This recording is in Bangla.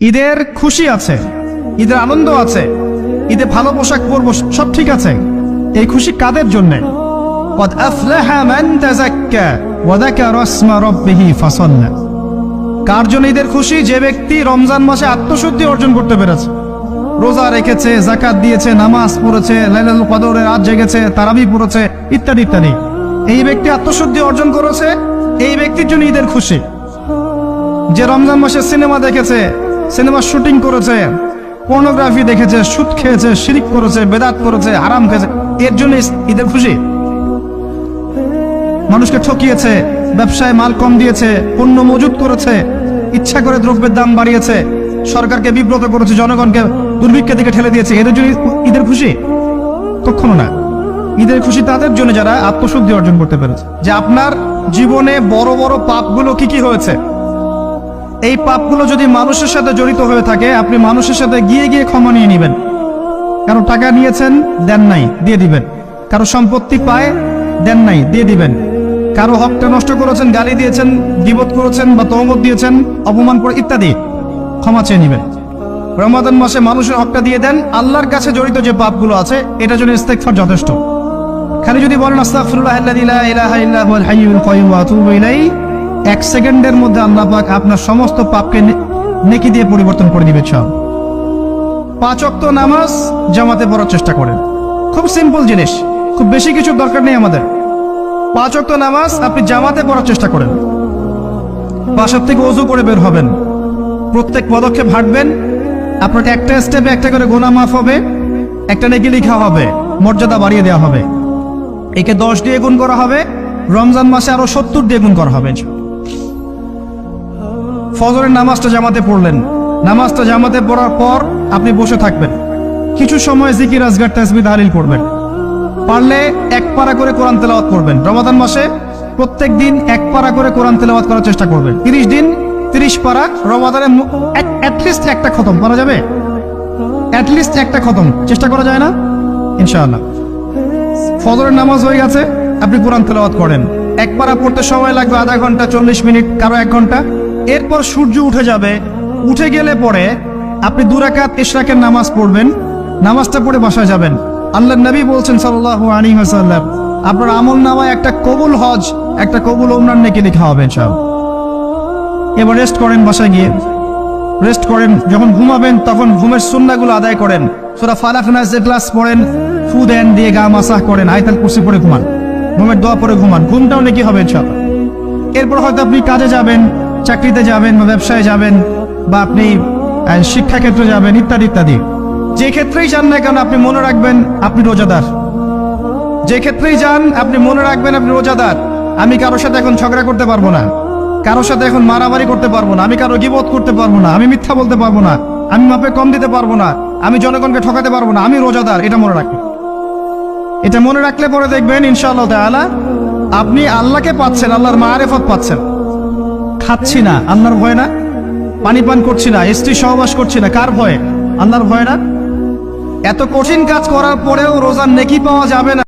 ঈদের খুশি আছে, ঈদের আনন্দ আছে, ঈদে ভালো পোশাক পরবো, সব ঠিক আছে। এই খুশি কাদের জন্যে? قد أفلح من تزكى وذكر اسم ربه فصلى। কার জন্য ঈদের খুশি? যে ব্যক্তি রমজান মাসে আত্মশুদ্ধি অর্জন করতে পেরেছে, রোজা রেখেছে, যাকাত দিয়েছে, নামাজ পড়েছে, লাইলাতুল কদরের রাত জেগেছে, তারাবি পড়েছে, ইত্যাদি ইত্যাদি। এই ব্যক্তি আত্মশুদ্ধি অর্জন করেছে, এই ব্যক্তির জন্য ঈদের খুশি। যে রমজান মাসে সিনেমা দেখেছে, সিনেমা শুটিং করেছে, পর্নোগ্রাফি দেখেছে, সুদ খেয়েছে, শিরিক করেছে, বেদাত করেছে, হারাম খেয়েছে, এর জন্য ঈদের খুশি। মানুষকে ঠকিয়েছে, ব্যবসায় মাল কম দিয়েছে, পণ্য মজুত করেছে, ইচ্ছা করে দ্রব্যের দাম বাড়িয়েছে, সরকারকে বিব্রত করেছে, জনগণকে দুর্ভিক্ষের দিকে ঠেলে দিয়েছে, এদের জন্য ঈদের খুশি? কখনো না। ঈদের খুশি তাদের জন্য যারা আত্মশুদ্ধি অর্জন করতে পেরেছে। যে আপনার জীবনে বড় বড় পাপগুলো কি কি হয়েছে, এই পাপগুলো যদি মানুষের সাথে জড়িত হয়ে থাকে, আপনি মানুষের সাথে গিয়ে গিয়ে ক্ষমা নিয়ে নেবেন। কারো টাকা নিয়েছেন, দেন নাই, দিয়ে দিবেন। কারো সম্পত্তি পায়, দেন নাই, দিয়ে দিবেন। কারো হকটা নষ্ট করেছেন, গালি দিয়েছেন, গীবত করেছেন বা তহমত দিয়েছেন, অপমান করে ইত্যাদি, ক্ষমা চেয়ে নেবেন। রমাদান মাসে মানুষের হকটা দিয়ে দেন। আল্লাহর কাছে জড়িত যে পাপগুলো আছে, এটার জন্য ইস্তেগফার যথেষ্ট। খালি যদি বলেন আস্তাগফিরুল্লাহাল্লাযী লা ইলাহা ইল্লা হুয়াল হাইয়ুল কাইয়্যুম ওয়া আতুবু ইলাইহি, এক সেকেন্ডের মধ্যে আল্লাহ পাক আপনার সমস্ত পাপকে নেকি দিয়ে পরিবর্তন করে দিবে। সব 5 ওয়াক্ত নামাজ জামাতে পড়ার চেষ্টা করেন। খুব সিম্পল জিনিস, খুব বেশি কিছু দরকার নেই আমাদের। 5 ওয়াক্ত নামাজ আপনি জামাতে পড়ার চেষ্টা করেন। বাসার থেকে ওযু করে বের হবেন, প্রত্যেক পদক্ষেপ হাঁটবেন, আপনাকে একটা স্টেপে একটা করে গুনাহ মাফ হবে, একটা নেকি লেখা হবে, মর্যাদা বাড়িয়ে দেওয়া হবে। একে 10 দিয়ে গুণ করা হবে, রমজান মাসে আরো 70 দিয়ে গুণ করা হবে। ফজরের নামাজটা জামাতে পড়লেন, নামাজটা জামাতে পড়ার পর আপনি বসে থাকবেন, কিছু সময় জিকির আজগার তাসবিহ তাহলিল করবেন। পারলে 1 পারা করে কোরআন তেলাওয়াত করবেন। রমাদান মাসে প্রত্যেক দিন 1 পারা করে কোরআন তেলাওয়াত করার চেষ্টা করবেন। 30 দিন 30 পারা। রমাদানে অ্যাটলিস্ট একটা খতম করা যাবে, অ্যাটলিস্ট একটা খতম চেষ্টা করা যায় না? ইনশাআল্লাহ। ফজরের নামাজ হয়ে গেছে, আপনি কোরআন তেলাওয়াত করেন। 1 পারা পড়তে সময় লাগবে আধা ঘন্টা, 40 মিনিট, কারো 1 ঘন্টা। এরপর সূর্য উঠে যাবে, উঠে গেলে পরে আপনি 2 রাকাত ইশরাকের নামাজ পড়বেন। নামাজটা পড়ে বাসায় যাবেন। আল্লাহর নবী বলছেন সাল্লাল্লাহু আলাইহি ওয়াসাল্লাম, আপনার আমল নামায় একটা কবুল হজ, একটা কবুল উমরার নেকি লেখা হবে সব। এবার রেস্ট করেন, বাসায় গিয়ে রেস্ট করেন। যখন ঘুমাবেন তখন ঘুমের সুন্নাহগুলো আদায় করেন। সূরা ফালাক নাস ইখলাস পড়েন, ফু দেন, দিয়ে গা মাসাহ করেন, আয়াতুল কুরসি পড়ে ঘুমান, ঘুমের দোয়া পড়ে ঘুমান। ঘুমটাও নেকি হবে ইনশাআল্লাহ। এরপর হয়তো আপনি কাজে যাবেন, চাকরিতে যাবেন বা ব্যবসায় যাবেন, বা আপনি শিক্ষাক্ষেত্রে যাবেন, ইত্যাদি ইত্যাদি। যে ক্ষেত্রেই যান না কেন আপনি মনে রাখবেন আপনি রোজাদার। যে ক্ষেত্রেই যান আপনি মনে রাখবেন আপনি রোজাদার। আমি কারোর সাথে এখন ঝগড়া করতে পারবো না, কারোর সাথে এখন মারামারি করতে পারবো না, আমি কারো গীবত করতে পারবো না, আমি মিথ্যা বলতে পারবো না, আমি মাপে কম দিতে পারবো না, আমি জনগণকে ঠকাতে পারবো না, আমি রোজাদার। এটা মনে রাখবেন। এটা মনে রাখলে পরে দেখবেন ইনশাআল্লাহ তাআলা আপনি আল্লাহকে পাচ্ছেন, আল্লাহর মারিফত পাচ্ছেন। খাচ্ছি না, আল্লাহর ভয় না? পানি পান করছি না, স্ত্রী সহবাস করছি না, কার ভয়ে? আল্লাহর ভয় না? এত কঠিন কাজ করার পরেও রোজার নেকি পাওয়া যাবে না।